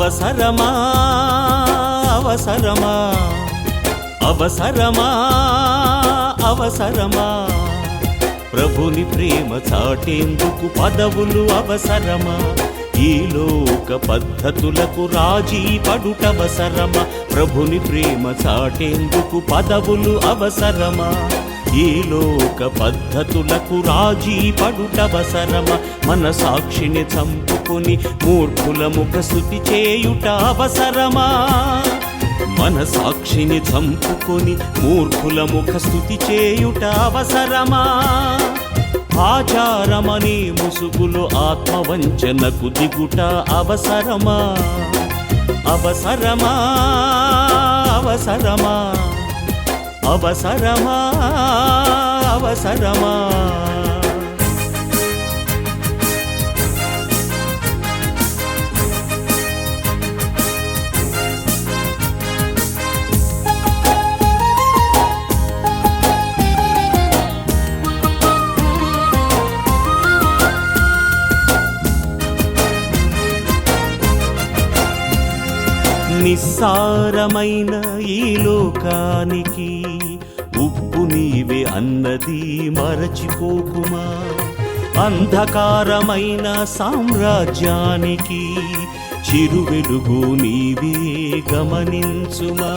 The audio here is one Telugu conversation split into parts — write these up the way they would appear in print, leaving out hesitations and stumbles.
అవసరమా అవసరమా అవసరమా అవసరమా ప్రభుని ప్రేమ చాటేందుకు పదవులు అవసరమా ఈ లోక పద్ధతులకు రాజీ పడుటవసరమా ప్రభుని ప్రేమ చాటేందుకు పదవులు అవసరమా ఈ లోక పద్ధతులకు రాజీ పడుటవసరమా మన సాక్షిని చంపుకొని మూర్ఖుల ముఖస్తుతి చేయుట అవసరమా మన సాక్షిని చంపుకొని మూర్ఖుల ముఖస్తుతి చేయుట అవసరమా ఆచారమనే ముసుగులో ఆత్మవంచనకు దిగుట అవసరమా అవసరమా అవసరమా అవసరమా అవసరమా నిస్సారమైన ఈ లోకానికి ఉప్పు నీవే అన్నది మరచిపోకుమా అంధకారమైన సామ్రాజ్యానికి చిరువెలుగు నీవే గమనించుమా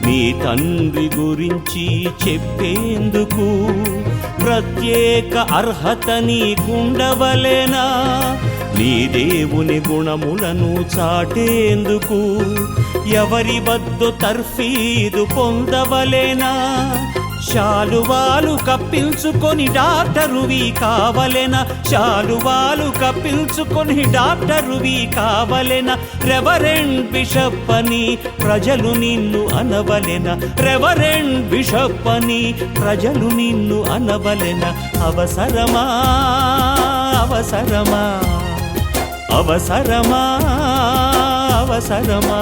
నీ తండ్రి గురించి చెప్పేందుకు ప్రత్యేక అర్హత నీకుండవలెనా నీ దేవుని గుణములను చాటేందుకు ఎవరి వద్దు తర్ఫీదు పొందవలెనా శాలువాలు కప్పించుకొని డాక్టరువి కావలెనా శాలువాలు కప్పించుకొని డాక్టరువి కావలెనా రెవరెండ్ బిషప్ అని ప్రజలు నిన్ను అనవలెనా రెవరెండ్ బిషప్ అని ప్రజలు నిన్ను అనవలెనా అవసరమా అవసరమా అవసరమా అవసరమా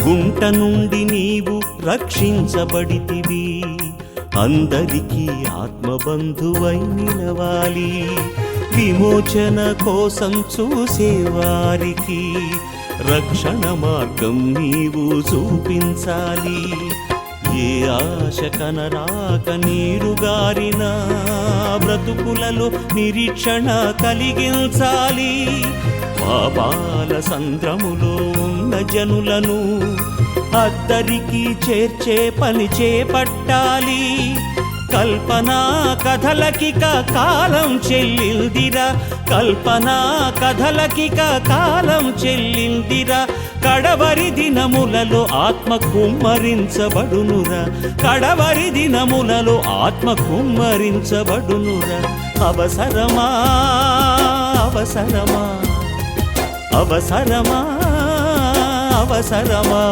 గుంట నుండి నీవు రక్షించబడితివి అందరికీ ఆత్మబంధువై నిలవాలి విమోచన కోసం చూసేవారికి రక్షణ మార్గం నీవు చూపించాలి ఏ ఆశ కనరాక నీరుగారిన బ్రతుకులలో నిరీక్షణ కలిగించాలి పాపాల సంద్రములో ఉన్న జనులను అద్దరికి చేర్చే పని చేపట్టాలి కల్పనా కథలకిక కాలం చెల్లిందిరా కల్పనా కథలకిక కాలం చెల్లిందిరా కడవరి దినములలో ఆత్మ కుమ్మరించబడునురా కడవరి దినములలో ఆత్మ కుమ్మరించబడునురా అవసరమా అవసరమా అవసరమా అవసరమా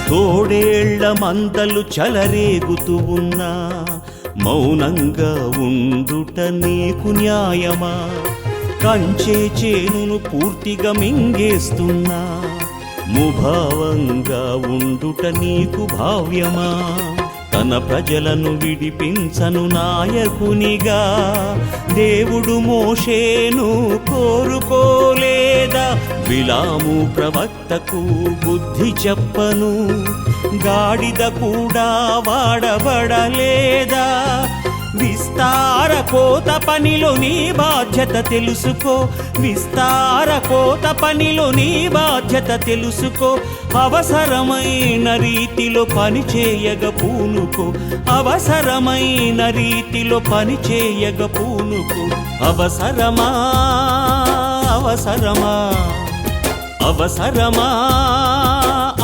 తోడేళ్ల మందలు చలరేగుతూ ఉన్నా మౌనంగా ఉండుట నీకు న్యాయమా కంచే చేనును పూర్తిగా మింగేస్తున్నా ముభావంగా ఉండుట నీకు భావ్యమా తన ప్రజలను విడిపించను నాయకునిగా దేవుడు మోషేను కోరుకోలేదా బిలాము ప్రవక్తకు బుద్ధి చెప్పను గాడిద కూడా వాడబడలేదా విస్తార కోత పనిలో నీ బాధ్యత తెలుసుకో విస్తార కోత పనిలో నీ బాధ్యత తెలుసుకో అవసరమైన రీతిలో పనిచేయగ పూనుకో అవసరమైన రీతిలో పనిచేయగ పూనుకో అవసరమా అవసరమా అవసరమా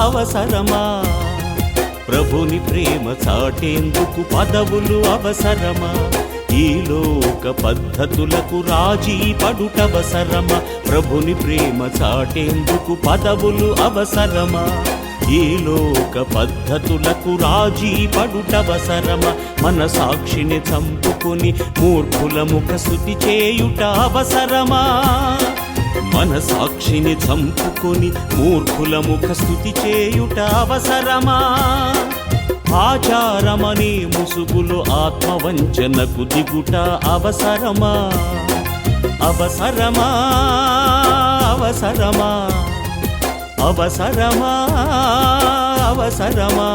అవసరమా ప్రభుని ప్రేమ చాటేందుకు పదవులు అవసరమా? ఈ లోక పద్ధతులకు రాజీ పడుటవసరమా? ప్రభుని ప్రేమ చాటేందుకు పదవులు అవసరమా? ఈ లోక పద్ధతులకు రాజీ పడుటవసరమా? మన సాక్షిని చంపుకొని మూర్ఖుల ముఖ స్తుతి చేయుట అవసరమా? మన సాక్షిని చంపుకొని మూర్ఖుల ముఖ స్తుతి చేయుట అవసరమా? ఆచారమనే ముసుగులో ఆత్మవంచనకు దిగుట అవసరమా? అవసరమా? అవసరమా? అవసరమా? అవసరమా?